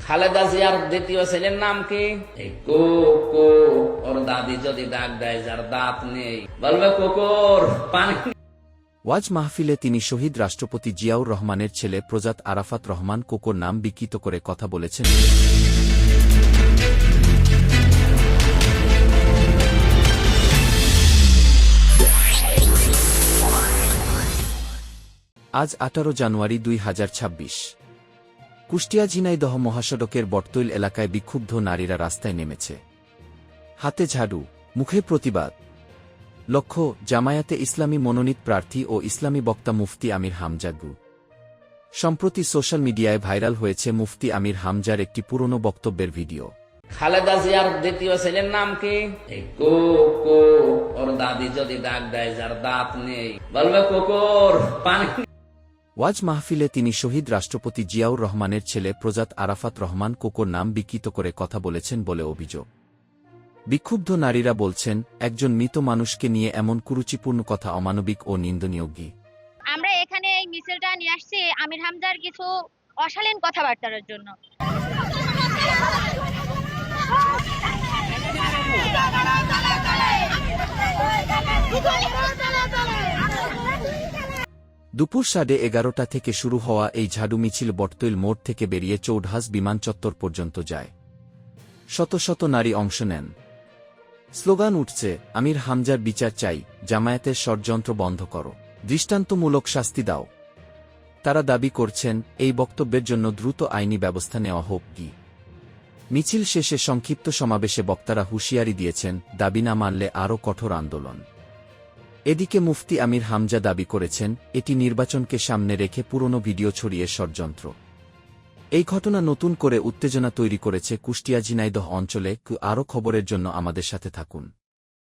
খালেদা জিয়ার দ্বিতীয় ছেলের নাম কি? এই কো কো। ওর দাদি যদি ডাক দেয় যার দাঁত নেই, বলবে কুকুর পানি। ওয়াজ মাহফিলে তিনি শহীদ রাষ্ট্রপতি জিয়াউর রহমানের ছেলে প্রজাত আরাফাত রহমান কোকোর নাম বিকৃত করে কথা বলেছেন। আজ 18 জানুয়ারি 2026। কুষ্টিয়া ঝিনাইদহ মহাসড়কের বটতৈল এলাকায় বিক্ষুব্ধ নারীরা রাস্তায় নেমেছে। হাতে ঝাড়ু, মুখে প্রতিবাদ। লক্ষ্য, জামায়াতে ইসলামী মনোনীত প্রার্থী ও ইসলামী বক্তা মুফতি আমির হামজা গু। সম্প্রতি সোশ্যাল মিডিয়ায় ভাইরাল হয়েছে মুফতি আমির হামজার একটি পুরনো বক্তব্যের ভিডিও। খালেদা জিয়ার দ্বিতীয় ছেলের নাম কি? এই কো কো। ওর দাদি যদি ডাক দেয় যার দাঁত নেই, বলবে কুকুর পানি। ওয়াজ মাহফিলে তিনি শহীদ রাষ্ট্রপতি জিয়াউর রহমানের ছেলে প্রজাত আরাফাত রহমান কোকোর নাম বিকৃত করে কথা বলেছেন বলে অভিযোগ। বিক্ষুব্ধ নারীরা বলছেন, একজন মৃত মানুষকে নিয়ে এমন কুরুচিপূর্ণ কথা অমানবিক ও নিন্দনীয়। আমরা এখানে এই মিছিলটা নিয়ে আসছি আমির হামজার কিছু অশালীন কথাবার্তার জন্য। দুপুর 11:30 থেকে শুরু হওয়া এই ঝাড়ু মিছিল বটতৈল মোড় থেকে বেরিয়ে চৌঢাস বিমান চত্বর পর্যন্ত যায়। শত শত নারী অংশ নেন। স্লোগান উঠছে, আমির হামজার বিচার চাই, জামায়াতের ষড়যন্ত্র বন্ধ করো, দৃষ্টান্তমূলক শাস্তি দাও। তারা দাবি করছেন, এই বক্তব্যের জন্য দ্রুত আইনি ব্যবস্থা নেওয়া হোক। মিছিল শেষে সংক্ষিপ্ত সমাবেশে বক্তারা হুঁশিয়ারি দিয়েছেন, দাবি না মানলে আরও কঠোর আন্দোলন। এদিকে মুফতি আমির হামজা দাবি করেছেন, এটি নির্বাচনকে সামনে রেখে পুরনো ভিডিও ছড়িয়ে ষড়যন্ত্র। এই ঘটনা নতুন করে উত্তেজনা তৈরি করেছে কুষ্টিয়া ঝিনাইদহ অঞ্চলে। আরও খবরের জন্য আমাদের সাথে থাকুন।